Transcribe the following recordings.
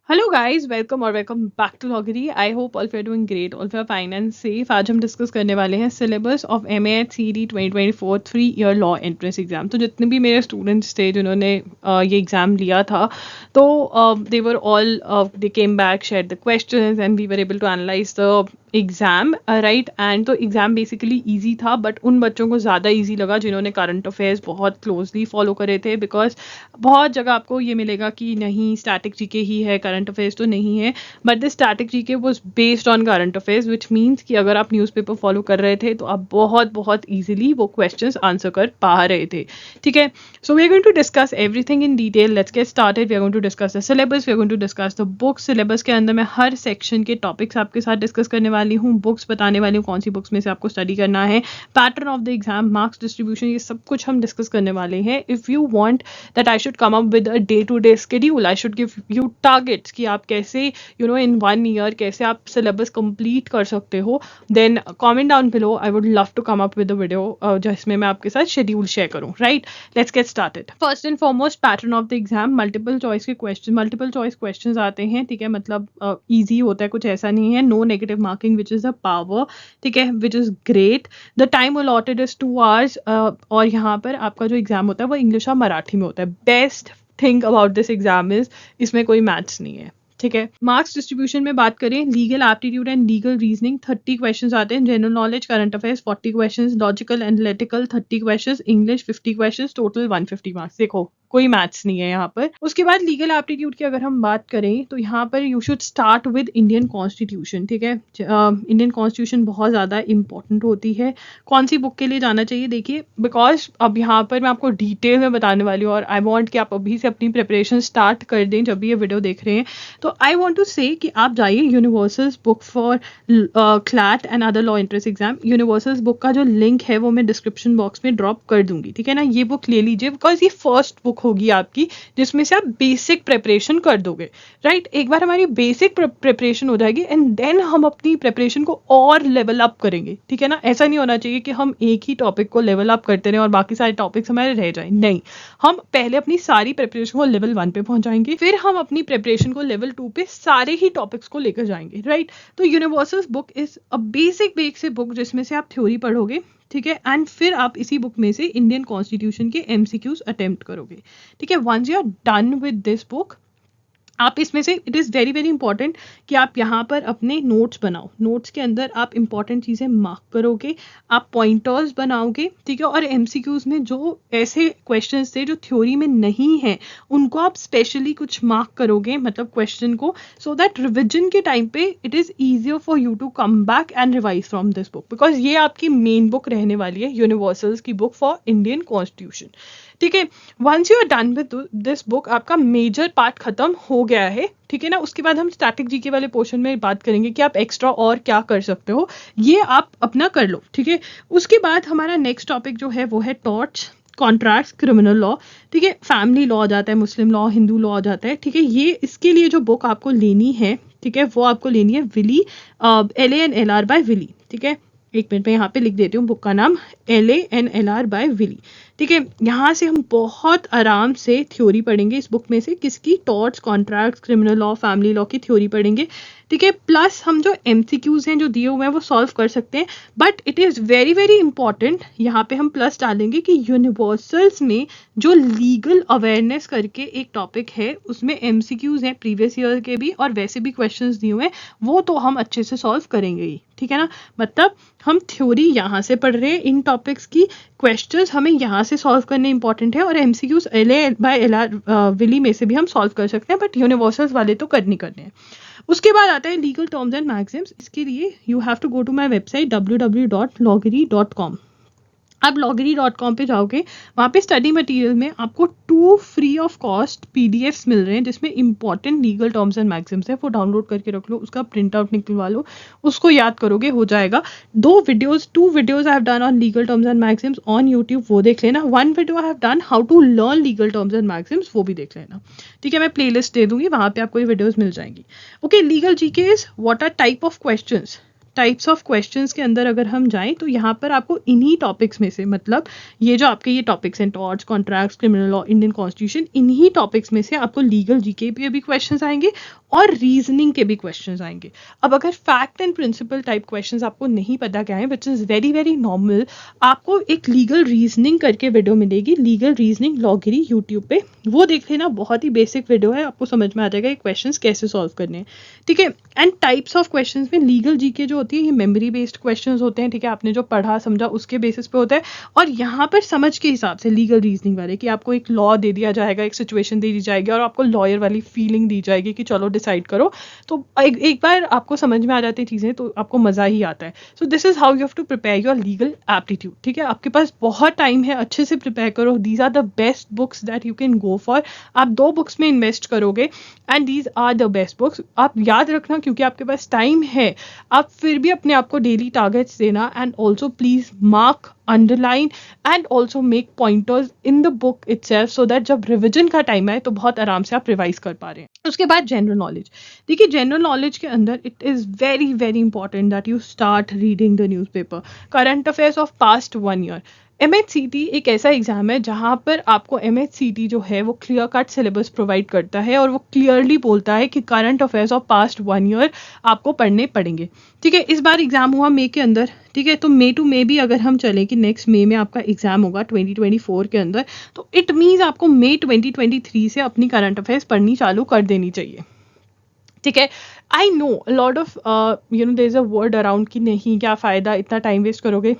Hello guys, welcome और welcome back to Lawgiri. I hope all you are doing great, all you are fine and safe. आज हम discuss करने वाले हैं syllabus of MA@CET 2024 3 year law entrance exam. तो जितने भी मेरे स्टूडेंट्स थे जिन्होंने ये एग्ज़ाम लिया था, तो they were all they came back, share the questions and we were able to analyse the exam, right. And तो एग्ज़ाम बेसिकली ईजी था, बट उन बच्चों को ज़्यादा ईजी लगा जिन्होंने करंट अफेयर्स बहुत क्लोजली फॉलो करे थे। बिकॉज बहुत जगह आपको ये मिलेगा कि नहीं, स्टैटिक जीके ही है, करंट अफेयर्स तो नहीं है। But the static GK was based on current affairs, which means कि अगर आप न्यूज़पेपर फॉलो कर रहे थे तो आप बहुत बहुत ईजिली वो क्वेश्चंस आंसर कर पा रहे थे। ठीक है, so we are going to discuss everything in detail. Let's get started. We are going to discuss the syllabus, we are going to discuss the books. Syllabus के अंदर मैं हर सेक्शन के टॉपिक्स आपके साथ डिस्कस करने वाली हूँ, बुक्स बताने वाली हूँ कौन सी बुक्स में से आपको स्टडी करना है, pattern of the exam, marks distribution, ये सब कुछ हम डिस्कस करने वाले हैं। If you want that I should come up with a day-to-day schedule, I should give you targets कि आप कैसे in 1 year कैसे आप syllabus complete कर सकते हो, then comment down below. I would love to come up with a video जिसमें मैं आपके साथ schedule share करूँ. Right, let's get started. First and foremost, pattern of the exam, multiple choice questions आते हैं। ठीक है, मतलब easy होता है, कुछ ऐसा नहीं है। No negative marking, which is a power. ठीक है, which is great. The time allotted is 2 hours. और यहाँ पर आपका जो एग्जाम होता है वो इंग्लिश और मराठी में होता है। Best thing about this exam is इसमें कोई मैथ्स नहीं है। ठीक है, मार्क्स डिस्ट्रीब्यूशन में बात करें, legal aptitude and legal reasoning 30 questions आते हैं, general knowledge current affairs 40 questions, logical analytical 30 questions, English 50 questions, total 150 marks. देखो, कोई मैथ्स नहीं है यहाँ पर। उसके बाद लीगल एप्टीट्यूड की अगर हम बात करें तो यहाँ पर you should start with Indian constitution. ठीक है, इंडियन कॉन्स्टिट्यूशन बहुत ज़्यादा इंपॉर्टेंट होती है। कौन सी बुक के लिए जाना चाहिए, देखिए, बिकॉज अब यहाँ पर मैं आपको डिटेल में बताने वाली हूँ और आई वॉन्ट कि आप अभी से अपनी प्रिपरेशन स्टार्ट कर दें जब भी ये वीडियो देख रहे हैं। तो आई वॉन्ट टू से कि आप जाइए universals book for CLAT and other law entrance exam. Universals book का जो लिंक है वो मैं डिस्क्रिप्शन बॉक्स में ड्रॉप कर दूंगी। ठीक है ना, ये बुक ले लीजिए, बिकॉज ये फर्स्ट बुक होगी आपकी जिसमें से आप बेसिक प्रिपरेशन कर दोगे। राइट, एक बार हमारी बेसिक प्रिपरेशन हो जाएगी एंड देन हम अपनी प्रिपरेशन को और लेवल अप करेंगे। ठीक है ना, ऐसा नहीं होना चाहिए कि हम एक ही टॉपिक को लेवल अप करते रहें और बाकी सारे टॉपिक्स हमारे रह जाएं। नहीं, हम पहले अपनी सारी प्रिपरेशन को लेवल 1 पे पहुंचाएंगे, फिर हम अपनी प्रिपरेशन को लेवल 2 पे सारे ही टॉपिक्स को लेकर जाएंगे। राइट, तो universals book is a basic book जिसमें से आप थ्योरी पढ़ोगे। ठीक है, एंड फिर आप इसी बुक में से इंडियन कॉन्स्टिट्यूशन के MCQs अटेम्प्ट करोगे। ठीक है, once you are done with this book, आप इसमें से, it is very very important कि आप यहाँ पर अपने नोट्स बनाओ। नोट्स के अंदर आप इंपॉर्टेंट चीज़ें मार्क करोगे, आप पॉइंटर्स बनाओगे। ठीक है, और MCQs में जो ऐसे क्वेश्चंस थे जो थ्योरी में नहीं है उनको आप स्पेशली कुछ मार्क करोगे, मतलब क्वेश्चन को, सो दैट रिविजन के टाइम पे it is easier for you to come back and revise from this book, because ये आपकी मेन बुक रहने वाली है, यूनिवर्सल्स की बुक फॉर इंडियन कॉन्स्टिट्यूशन। ठीक है, once you are done with this book, आपका मेजर पार्ट खत्म हो गया है। ठीक है ना, उसके बाद हम स्टैटिक जीके वाले पोर्शन में बात करेंगे कि आप एक्स्ट्रा और क्या कर सकते हो, ये आप अपना कर लो। ठीक है, उसके बाद हमारा नेक्स्ट टॉपिक जो है वो है टॉर्ट्स, कॉन्ट्रैक्ट्स, क्रिमिनल लॉ। ठीक है, फैमिली लॉ आ जाता है, मुस्लिम लॉ, हिंदू लॉ आ जाता है। ठीक है, ये इसके लिए जो बुक आपको लेनी है, ठीक है, वो आपको लेनी है विली, LANLR बाय विली। ठीक है, एक मिनट में यहाँ पे लिख देती हूँ बुक का नाम, LANLR बाय विली। ठीक है, यहाँ से हम बहुत आराम से थ्योरी पढ़ेंगे इस बुक में से, किसकी, torts, contracts, criminal law, family law की थ्योरी पढ़ेंगे। ठीक है, प्लस हम जो MCQs हैं जो दिए हुए हैं वो सॉल्व कर सकते हैं। But it is very very important, यहाँ पे हम प्लस डालेंगे कि यूनिवर्सल्स में जो लीगल अवेयरनेस करके एक टॉपिक है उसमें MCQs हैं प्रीवियस ईयर के भी और वैसे भी क्वेश्चंस दिए हुए हैं, वो तो हम अच्छे से सॉल्व करेंगे ही। ठीक है ना, मतलब हम थ्योरी यहाँ से पढ़ रहे हैं, इन टॉपिक्स की क्वेश्चंस हमें यहाँ से सॉल्व करने इंपॉर्टेंट है, और MCQs LA/LR विली में से भी हम सॉल्व कर सकते हैं, बट यूनिवर्सल्स वाले तो करने हैं। उसके बाद आता है लीगल टर्म्स एंड मैक्सिम्स। इसके लिए you have to go to my website www.loggery.com। आप loggery.com पे जाओगे, वहाँ पे स्टडी मटेरियल में आपको 2 फ्री ऑफ कॉस्ट PDFs मिल रहे हैं जिसमें important legal terms and Maxim's है, वो डाउनलोड करके रख लो, उसका प्रिंट आउट निकलवा लो, उसको याद करोगे, हो जाएगा। 2 videos I have done on legal terms and maxims on YouTube, वो देख लेना। 1 video I have done how to learn legal terms and maxims, वो भी देख लेना। ठीक है, मैं प्ले लिस्ट दे दूंगी, वहाँ पे आपको ये वीडियोज मिल जाएंगी। Okay, legal GK is what are type of questions. Types of questions के अंदर अगर हम जाएं तो यहाँ पर आपको इन्हीं टॉपिक्स में से, मतलब ये जो आपके ये टॉपिक्स हैं, torts, contracts, criminal law, Indian constitution, इन्हीं टॉपिक्स में से आपको लीगल जीके पे भी क्वेश्चंस आएंगे और रीजनिंग के भी क्वेश्चंस आएंगे। अब अगर fact and principle type questions आपको नहीं पता क्या है, which is very very normal, आपको एक लीगल रीजनिंग करके वीडियो मिलेगी, लीगल रीजनिंग लॉगिरी यूट्यूब पे, वो देख लेना, बहुत ही बेसिक वीडियो है, आपको समझ में आ जाएगा ये क्वेश्चंस कैसे सॉल्व करने हैं, ठीक है। एंड टाइप्स ऑफ क्वेश्चंस में लीगल जीके जो होती है ये मेमोरी बेस्ड क्वेश्चंस होते हैं, ठीक है, आपने जो पढ़ा समझा उसके बेसिस पे होता है, और यहाँ पर समझ के हिसाब से लीगल रीजनिंग वाले कि आपको एक लॉ दे दिया जाएगा, एक सिचुएशन दे दी जाएगी और आपको लॉयर वाली फीलिंग दी जाएगी कि चलो डिसाइड करो, तो एक बार आपको समझ में आ जाती है चीज़ें तो आपको मज़ा ही आता है। So this is how you have to prepare your legal aptitude, ठीक है, आपके पास बहुत टाइम है, अच्छे से प्रिपेयर करो, these are the best books that you can go for. आप 2 बुक्स में इन्वेस्ट करोगे and these are the best books, आप याद रखना, क्योंकि आपके पास टाइम है, आप फिर भी अपने आप को डेली टारगेट्स देना, and also please mark, underline and also make pointers in the book itself, so that जब रिविजन का टाइम आए तो बहुत आराम से आप रिवाइज कर पा रहे हैं। उसके बाद जनरल नॉलेज, देखिए जनरल नॉलेज के अंदर it is very very important that you start reading the newspaper, current affairs of past 1 year. MHCT एक ऐसा एग्जाम है जहाँ पर आपको MHCT जो है वो क्लियर कट सिलेबस प्रोवाइड करता है और वो क्लियरली बोलता है कि current affairs of past 1 year आपको पढ़ने पड़ेंगे, ठीक है। इस बार एग्जाम हुआ मई के अंदर, ठीक है, तो मई टू मई भी अगर हम चलें कि नेक्स्ट मई में आपका एग्जाम होगा 2024 के अंदर, तो इट मीन्स आपको मई 2023 से अपनी करंट अफेयर्स पढ़नी चालू कर देनी चाहिए, ठीक है। I know lot of their is a word around कि नहीं क्या फ़ायदा, इतना टाइम वेस्ट करोगे।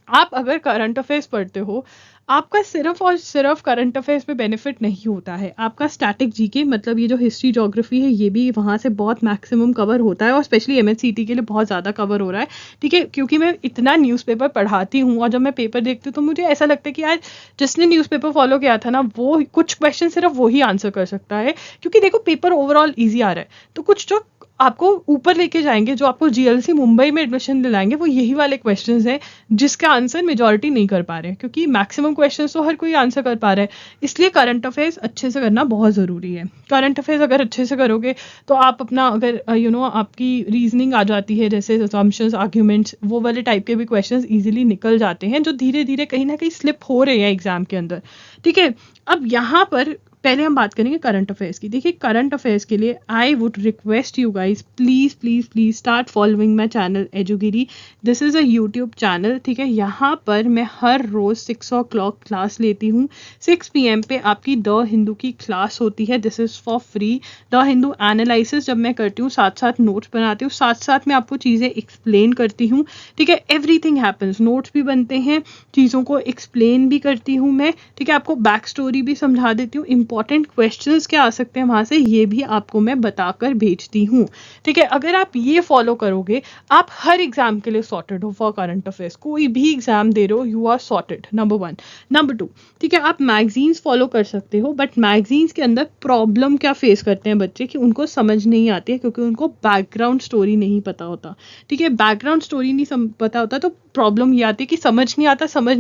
आप अगर करंट अफेयर्स पढ़ते हो, आपका सिर्फ और सिर्फ करंट अफेयर्स में बेनिफिट नहीं होता है, आपका स्टैटिक जीके, मतलब ये जो हिस्ट्री ज्योग्राफी है ये भी वहाँ से बहुत मैक्सिमम कवर होता है, और स्पेशली MHCT के लिए बहुत ज़्यादा कवर हो रहा है, ठीक है, क्योंकि मैं इतना न्यूज़पेपर पढ़ाती हूँ और जब मैं पेपर देखती हूँ तो मुझे ऐसा लगता है कि यार जिसने न्यूज़पेपर फॉलो किया था ना, वो कुछ क्वेश्चन सिर्फ वो ही आंसर कर सकता है, क्योंकि देखो पेपर ओवरऑल ईजी आ रहा है, तो कुछ जो आपको ऊपर लेके जाएंगे, जो आपको GLC मुंबई में एडमिशन दिलाएंगे, वो यही वाले क्वेश्चंस हैं जिसका आंसर मेजॉरिटी नहीं कर पा रहे हैं, क्योंकि मैक्सिमम क्वेश्चंस तो हर कोई आंसर कर पा रहा है। इसलिए करंट अफेयर्स अच्छे से करना बहुत ज़रूरी है। करंट अफेयर्स अगर अच्छे से करोगे तो आप अपना, अगर आपकी रीजनिंग आ जाती है, जैसे असम्पशंस, आर्ग्यूमेंट्स, वो वाले टाइप के भी क्वेश्चंस ईजिली निकल जाते हैं, जो धीरे धीरे कहीं ना कहीं स्लिप हो रहे हैं एग्जाम के अंदर, ठीक है। अब यहाँ पर पहले हम बात करेंगे करंट अफेयर्स की। देखिए करंट अफेयर्स के लिए I would request you guys, please please please start following my channel एजुगिरी। This is a YouTube channel, ठीक है। यहाँ पर मैं हर रोज़ 6 o'clock क्लास लेती हूँ। 6 PM पे आपकी द हिंदू की क्लास होती है, this is for free. The Hindu analysis जब मैं करती हूँ, साथ साथ नोट्स बनाती हूँ, साथ साथ मैं आपको चीज़ें एक्सप्लेन करती हूँ, ठीक है। एवरीथिंग हैपन्स, नोट्स भी बनते हैं, चीज़ों को एक्सप्लेन भी करती हूँ मैं, ठीक है। आपको बैक स्टोरी भी समझा देती हूँ, इंपॉर्टेंट क्वेश्चंस क्या आ सकते हैं वहाँ से ये भी आपको मैं बताकर भेजती हूँ, ठीक है। अगर आप ये फॉलो करोगे, आप हर एग्जाम के लिए सॉर्टेड हो फॉर करंट अफेयर्स। कोई भी एग्जाम दे रहे हो, you are sorted, number 1। Number 2, ठीक है, आप मैगजीन्स फॉलो कर सकते हो, बट मैगजीन्स के अंदर प्रॉब्लम क्या फेस करते हैं बच्चे कि उनको समझ नहीं आती है, क्योंकि उनको बैकग्राउंड स्टोरी नहीं पता होता, ठीक है। बैकग्राउंड स्टोरी नहीं पता होता तो प्रॉब्लम ये आती है कि समझ नहीं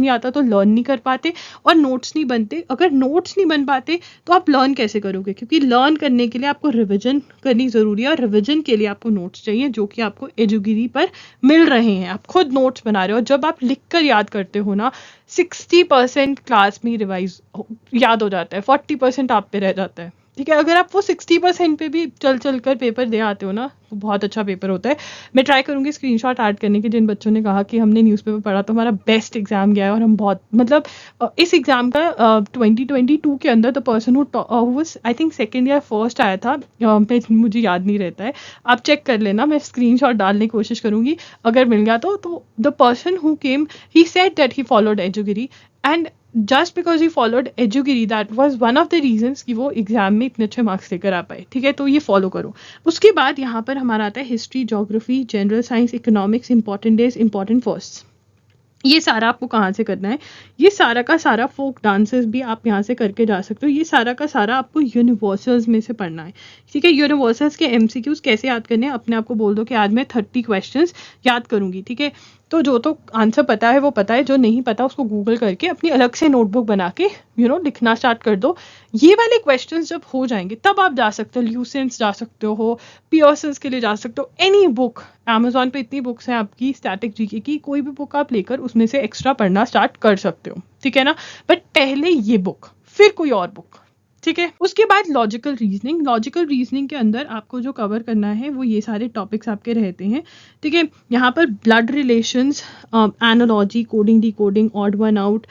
आता तो लर्न नहीं कर पाते और नोट्स नहीं बनते। अगर नोट्स नहीं बन पाते तो आप लर्न कैसे करोगे, क्योंकि लर्न करने के लिए आपको रिवीजन करनी ज़रूरी है, और रिवीजन के लिए आपको नोट्स चाहिए जो कि आपको एजुगिरी पर मिल रहे हैं। आप खुद नोट्स बना रहे हो, जब आप लिख कर याद करते हो ना, 60% क्लास में रिवाइज याद हो जाता है, 40% आप पे रह जाता है, ठीक है। अगर आप वो 60% पे भी चल कर पेपर दे आते हो ना, तो बहुत अच्छा पेपर होता है। मैं ट्राई करूँगी स्क्रीनशॉट ऐड करने की, जिन बच्चों ने कहा कि हमने न्यूज़पेपर पढ़ा तो हमारा बेस्ट एग्जाम गया है, और हम बहुत, मतलब इस एग्जाम का 2022 के अंदर the person who was I think second या फर्स्ट आया था, मुझे याद नहीं रहता है, आप चेक कर लेना, मैं स्क्रीनशॉट डालने की कोशिश करूँगी अगर मिल गया तो the person who came, he said that he followed एजुगिरी, and just because he followed एजुगिरी, that was one of the reasons कि वो एग्जाम में इतने अच्छे मार्क्स लेकर आ पाए, ठीक है। तो ये फॉलो करो। उसके बाद यहाँ पर हमारा आता है history, geography, general science, economics, important days, important first. ये सारा आपको कहाँ से करना है, ये सारा का सारा फोक डांसेस भी आप यहाँ से करके जा सकते हो। ये सारा का सारा आपको यूनिवर्सल्स में से पढ़ना है, ठीक है। यूनिवर्सल्स के MCQs कैसे याद करने हैं, अपने आप को बोल दो कि आज मैं 30 क्वेश्चंस याद करूंगी, ठीक है। तो जो तो आंसर पता है वो पता है, जो नहीं पता उसको गूगल करके अपनी अलग से नोटबुक बना के लिखना स्टार्ट कर दो। ये वाले क्वेश्चंस जब हो जाएंगे तब आप जा सकते हो, ल्यूसेंट्स जा सकते हो, पियर्सन्स के लिए जा सकते हो, एनी बुक। अमेजोन पे इतनी बुक्स हैं आपकी स्टैटिक जीके की, कोई भी बुक आप लेकर उसमें से एक्स्ट्रा पढ़ना स्टार्ट कर सकते हो, ठीक है ना। बट पहले ये बुक, फिर कोई और बुक, ठीक है। उसके बाद लॉजिकल रीजनिंग। लॉजिकल रीजनिंग के अंदर आपको जो कवर करना है वो ये सारे टॉपिक्स आपके रहते हैं, ठीक है। यहाँ पर blood relations, analogy, coding, decoding, odd one out,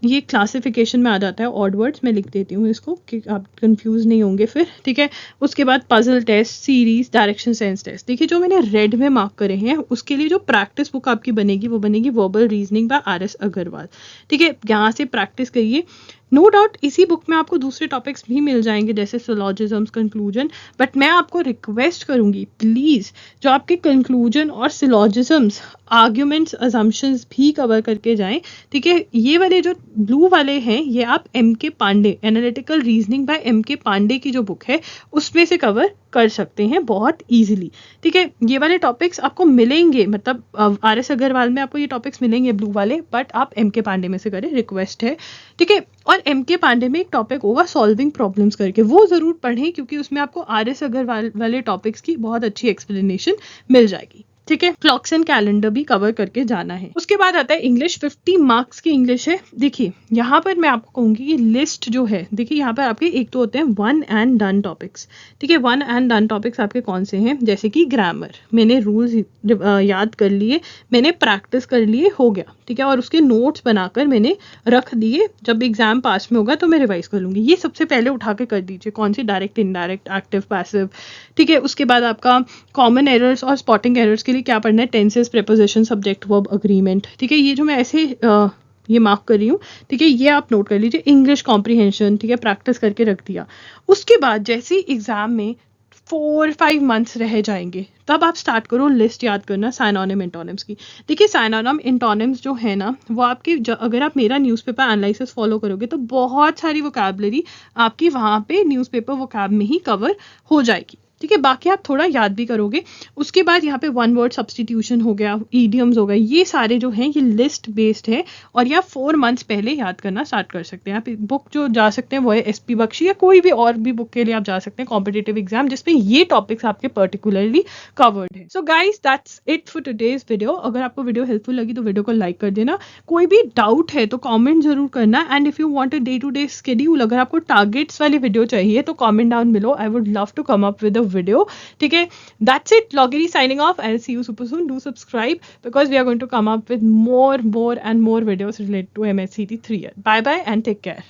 ये क्लासिफिकेशन में आ जाता है। ऑड वर्ड्स मैं लिख देती हूँ इसको कि आप कंफ्यूज नहीं होंगे फिर, ठीक है। उसके बाद puzzle test, series, direction sense test. देखिए जो मैंने रेड में मार्क करे हैं उसके लिए जो प्रैक्टिस बुक आपकी बनेगी वो बनेगी verbal reasoning by RS Agarwal, ठीक है। यहाँ से प्रैक्टिस करिए। नो डाउट इसी बुक में आपको दूसरे टॉपिक्स भी मिल जाएंगे जैसे सिलॉजिज्म्स, कंक्लूजन, बट मैं आपको रिक्वेस्ट करूंगी प्लीज़ जो आपके कंक्लूजन और सिलॉजिज्म्स, आर्ग्यूमेंट्स, अजम्पशंस भी कवर करके जाएं, ठीक है। ये वाले जो ब्लू वाले हैं ये आप MK Pandey, analytical reasoning by MK Pandey की जो बुक है उसमें से कवर कर सकते हैं बहुत ईजिली, ठीक है। ये वाले टॉपिक्स आपको मिलेंगे, मतलब RS अग्रवाल में आपको ये टॉपिक्स मिलेंगे ब्लू वाले, बट आप MK पांडे में से करें, रिक्वेस्ट है, ठीक है। और MK पांडे में एक टॉपिक होगा सॉल्विंग प्रॉब्लम्स करके, वो जरूर पढ़ें क्योंकि उसमें आपको RS अग्रवाल वाले टॉपिक्स की बहुत अच्छी एक्सप्लेनेशन मिल जाएगी, ठीक है। क्लॉक्स एंड कैलेंडर भी कवर करके जाना है। उसके बाद आता है इंग्लिश। 50 मार्क्स की इंग्लिश है। देखिए यहाँ पर मैं आपको कहूंगी कि लिस्ट जो है, देखिए यहाँ पर आपके एक तो होते हैं वन एंड डन टॉपिक्स, ठीक है। वन एंड डन टॉपिक्स आपके कौन से हैं, जैसे कि ग्रामर, मैंने रूल्स याद कर लिए, मैंने प्रैक्टिस कर लिए, हो गया, ठीक है। और उसके नोट्स बनाकर मैंने रख दिए, जब एग्जाम पास में होगा तो मैं रिवाइज कर लूंगी। ये सबसे पहले उठा के कर दीजिए, कौन सी, डायरेक्ट, इनडायरेक्ट, एक्टिव, पैसिव, ठीक है। उसके बाद आपका कॉमन एरर्स और स्पॉटिंग एरर्स के लिए क्या पढ़ना है, tenses, preposition, subject, verb, agreement, ठीक है। ये जो मैं ऐसे ये मार्क कर रही हूँ, ठीक है, ये आप नोट कर लीजिए। इंग्लिश कॉम्प्रीहेंशन, ठीक है, प्रैक्टिस करके रख दिया। उसके बाद जैसे ही एग्जाम में 4-5 मंथ्स रह जाएंगे तब आप स्टार्ट करो लिस्ट याद करना साइनोनिम एंटोनिम्स की। देखिए साइनोनिम एंटोनिम्स जो है ना वो आपके अगर आप मेरा न्यूज़पेपर एनालिसिस फॉलो करोगे तो बहुत सारी वोकैबुलरी आपकी वहाँ पे न्यूज़पेपर वोकैब में ही कवर हो जाएगी, ठीक है। बाकी आप थोड़ा याद भी करोगे। उसके बाद यहाँ पे वन वर्ड सब्सटीट्यूशन हो गया, ईडियम्स हो गए, ये सारे जो हैं ये लिस्ट बेस्ड है और ये आप 4 मंथ्स पहले याद करना स्टार्ट कर सकते हैं। आप बुक जो जा सकते हैं वो है SP बख्शी, या कोई भी और भी बुक के लिए आप जा सकते हैं कॉम्पिटिटिव एग्जाम जिसमें ये टॉपिक्स आपके पर्टिकुलरली कवर्ड है। So guys that's it for today's video. अगर आपको वीडियो हेल्पफुल लगी तो वीडियो को लाइक कर देना, कोई भी डाउट है तो कॉमेंट जरूर करना, and if you want a day to day schedule, अगर आपको टारगेट्स वाली वीडियो चाहिए तो comment down below, I would love to come up with a video, ठीक है। That's it, Loggery signing off. I'll see you super soon. Do subscribe because we are going to come up with more and more videos related to MHCT 3 year. Bye bye and take care.